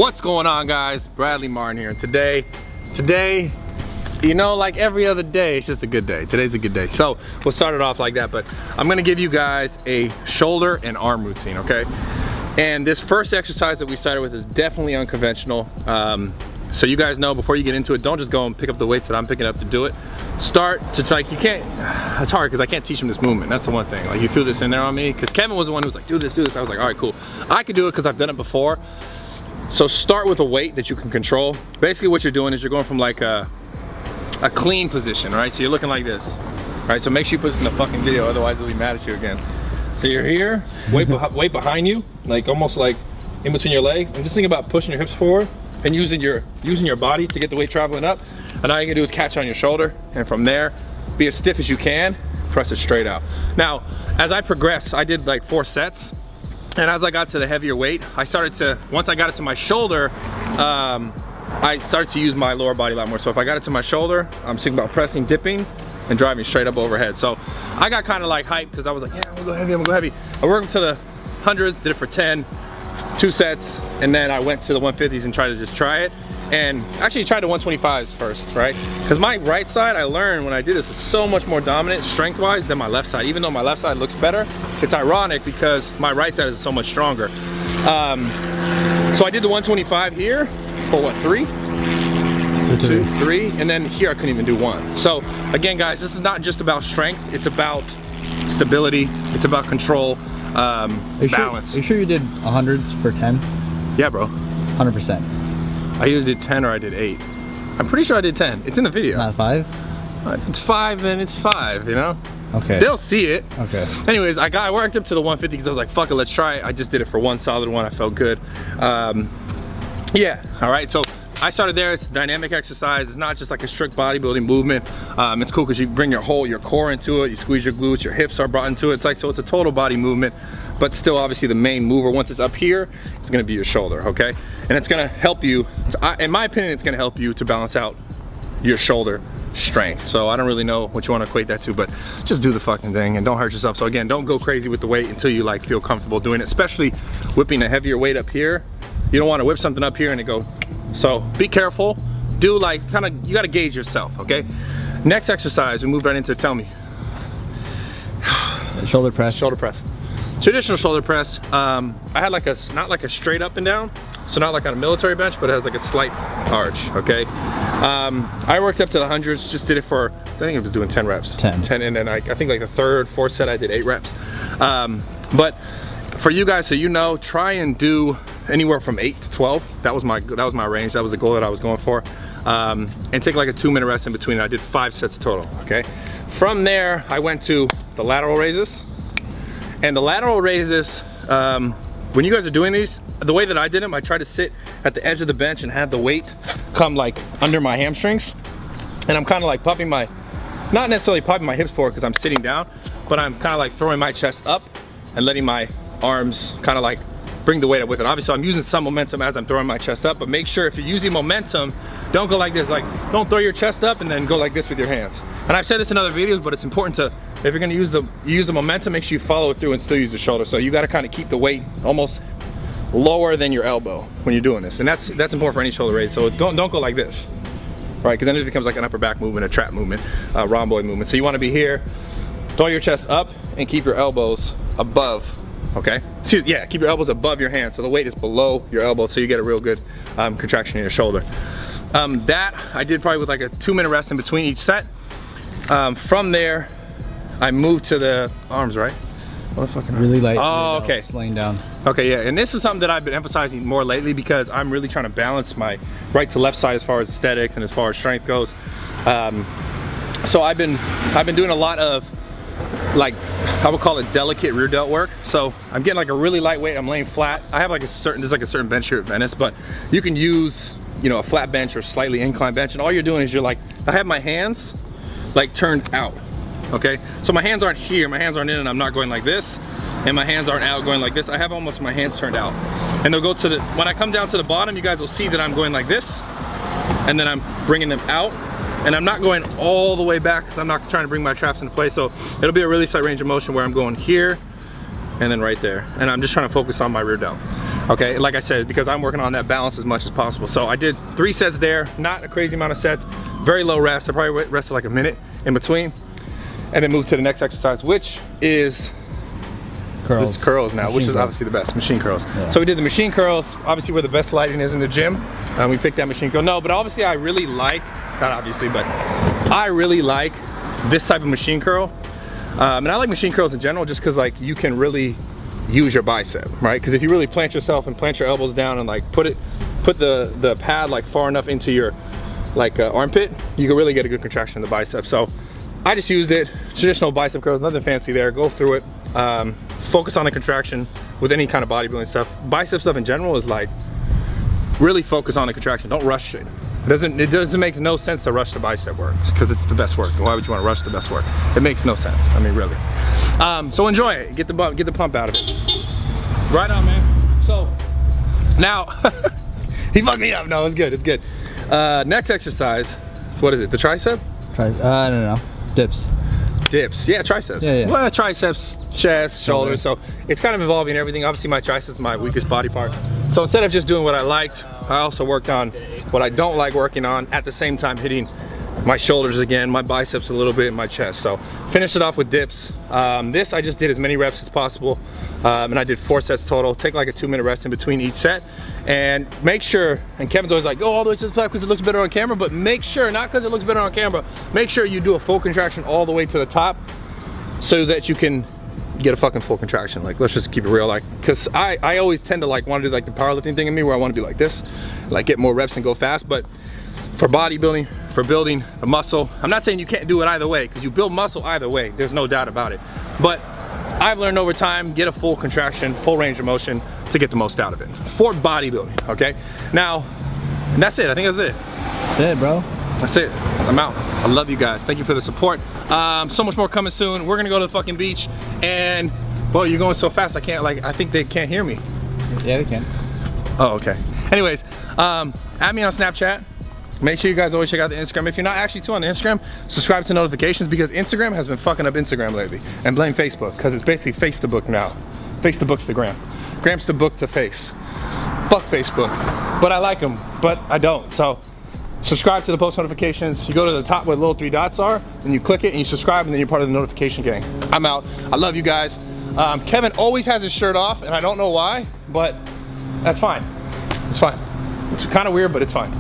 What's going on, guys? Bradley Martyn here. And today, you know, like every other day, it's just a good day. Today's a good day. So we'll start it off like that, but I'm gonna give you guys a shoulder and arm routine, okay? And this first exercise that we started with is definitely unconventional. So you guys know, before you get into it, don't just go and pick up the weights that I'm picking up to do it. Start to, like, you can't, it's hard because I can't teach them this movement. That's the one thing. Like, you threw this in there on me, because Kevin was the one who was like, do this. I was like, all right, cool. I could do it because I've done it before. So start with a weight that you can control. Basically what you're doing is you're going from like a clean position, right? So you're looking like this, right? So make sure you put this in the fucking video, otherwise they'll be mad at you again. So you're here, weight behind you, like almost like in between your legs, and just think about pushing your hips forward and using your body to get the weight traveling up. And all you can do is catch on your shoulder, and from there, be as stiff as you can, press it straight out. Now, as I progress, I did like 4 sets, and as I got to the heavier weight, once I got it to my shoulder, I started to use my lower body a lot more. So if I got it to my shoulder, I'm thinking about pressing, dipping, and driving straight up overhead. So I got kind of like hyped because I was like, yeah, I'm gonna go heavy, I worked to the hundreds, did it for 10, 2 sets, and then I went to the 150s and tried to just try it. And actually tried the 125s first, right? Because my right side, I learned when I did this, is so much more dominant strength-wise than my left side. Even though my left side looks better, it's ironic because my right side is so much stronger. So I did the 125 here for what, 3? 2, 3, and then here I couldn't even do 1. So again, guys, this is not just about strength, it's about stability, it's about control, balance. Are you sure you did 100s for 10? Yeah, bro. 100%. I either did 10 or I did 8. I'm pretty sure I did 10. It's in the video. Not 5? If it's 5, then it's 5, you know? Okay. They'll see it. Okay. Anyways, I worked up to the 150 because I was like, fuck it, let's try it. I just did it for 1 solid one. I felt good. Yeah, all right. So I started there. It's a dynamic exercise. It's not just like a strict bodybuilding movement. It's cool because you bring your core into it. You squeeze your glutes, your hips are brought into it. It's like, so it's a total body movement, but still obviously the main mover, once it's up here, it's gonna be your shoulder, okay? And it's gonna help you, in my opinion, it's gonna help you to balance out your shoulder strength. So I don't really know what you wanna equate that to, but just do the fucking thing and don't hurt yourself. So again, don't go crazy with the weight until you like feel comfortable doing it, especially whipping a heavier weight up here. You don't wanna whip something up here and it go. So be careful, do like, you gotta gauge yourself, okay? Next exercise, we moved right into, tell me. Shoulder press. Shoulder press. Traditional shoulder press. I had like not like a straight up and down, so not like on a military bench, but it has like a slight arch, okay? I worked up to the hundreds, just did it for, I think I was doing 10 reps. 10, and then I think like the 3rd, 4th set I did 8 reps. But for you guys, so you know, try and do anywhere from 8 to 12. That was my range. That was the goal that I was going for. And take like a 2-minute rest in between. I did 5 sets total, okay? From there, I went to the lateral raises. And the lateral raises, when you guys are doing these, the way that I did them, I tried to sit at the edge of the bench and have the weight come like under my hamstrings. And I'm kind of like popping not necessarily popping my hips forward because I'm sitting down, but I'm kind of like throwing my chest up and letting my arms kind of like bring the weight up with it. Obviously I'm using some momentum as I'm throwing my chest up, but make sure if you're using momentum, don't go like this. Like, don't throw your chest up and then go like this with your hands. And I've said this in other videos, but it's important to, if you're gonna use the momentum, make sure you follow it through and still use the shoulder. So you gotta kind of keep the weight almost lower than your elbow when you're doing this. And that's important for any shoulder raise. So don't go like this, right? Because then it becomes like an upper back movement, a trap movement, a rhomboid movement. So you wanna be here, throw your chest up and keep your elbows above. Okay, so yeah, keep your elbows above your hands so the weight is below your elbow, so you get a real good contraction in your shoulder. That I did probably with like a 2-minute rest in between each set. From there, I moved to the arms, right? Really light. Oh, okay. Laying down. Okay, yeah, and this is something that I've been emphasizing more lately because I'm really trying to balance my right to left side as far as aesthetics and as far as strength goes. So I've been doing a lot of, like, I would call it delicate rear delt work. So I'm getting like a really lightweight, I'm laying flat. I have like there's like a certain bench here at Venice, but you can use, you know, a flat bench or slightly inclined bench, and all you're doing is you're like, I have my hands like turned out, okay? So my hands aren't here, my hands aren't in, and I'm not going like this, and my hands aren't out going like this. I have almost my hands turned out. And they'll go to the, when I come down to the bottom, you guys will see that I'm going like this, and then I'm bringing them out. And I'm not going all the way back because I'm not trying to bring my traps into place. So it'll be a really slight range of motion where I'm going here and then right there. And I'm just trying to focus on my rear delt. Okay, like I said, because I'm working on that balance as much as possible. So I did 3 sets there, not a crazy amount of sets, very low rest. I probably rested like a minute in between, and then moved to the next exercise, which is curls now, which is obviously the best, machine curls. Yeah. So we did the machine curls, obviously where the best lighting is in the gym. We picked that machine curl. No, but obviously I really like, not obviously, but I really like this type of machine curl. And I like machine curls in general just because like you can really use your bicep, right? Because if you really plant yourself and plant your elbows down and like put the pad like far enough into your like armpit, you can really get a good contraction in the bicep. So I just used it, traditional bicep curls, nothing fancy there. Go through it, focus on the contraction with any kind of bodybuilding stuff. Bicep stuff in general is like, really focus on the contraction, don't rush it. It doesn't make no sense to rush the bicep work because it's the best work. Why would you want to rush the best work? It makes no sense. I mean, really. So enjoy it. Get the pump out of it. Right on, man. So now he fucked me up. No, it's good. It's good. Next exercise. What is it? The tricep? No. Dips. Dips. Yeah, triceps. Yeah. Well, triceps, chest, shoulders. So it's kind of involving everything. Obviously, my triceps is my weakest body part. So instead of just doing what I liked, I also worked on what I don't like working on, at the same time hitting my shoulders again, my biceps a little bit, and my chest. So finished it off with dips. This I just did as many reps as possible, and I did 4 sets total. Take like a 2-minute rest in between each set, and make sure, and Kevin's always like, go all the way to the top because it looks better on camera, but make sure, not because it looks better on camera, make sure you do a full contraction all the way to the top so that you can get a fucking full contraction. Like, let's just keep it real, like, because I always tend to like want to do like the powerlifting thing in me where I want to do like this, like get more reps and go fast. But for bodybuilding, for building the muscle, I'm not saying you can't do it either way, because you build muscle either way, there's no doubt about it. But I've learned over time, get a full contraction, full range of motion to get the most out of it for bodybuilding. Okay, now, and that's it. I think that's it. That's it, bro. That's it. I'm out. I love you guys. Thank you for the support. So much more coming soon. We're gonna go to the fucking beach, and boy, you're going so fast. I can't, like, I think they can't hear me. Yeah, they can. Oh, okay. Anyways, add me on Snapchat. Make sure you guys always check out the Instagram. If you're not actually on the Instagram, subscribe to notifications, because Instagram has been fucking up Instagram lately. And blame Facebook, because it's basically face to book now. Face to book's to gram. Gram's to book to face. Fuck Facebook. But I like them, but I don't. So subscribe to the post notifications. You go to the top where the little 3 dots are, and you click it, and you subscribe, and then you're part of the notification gang. I'm out. I love you guys. Kevin always has his shirt off, and I don't know why, but that's fine. It's fine. It's kind of weird, but it's fine.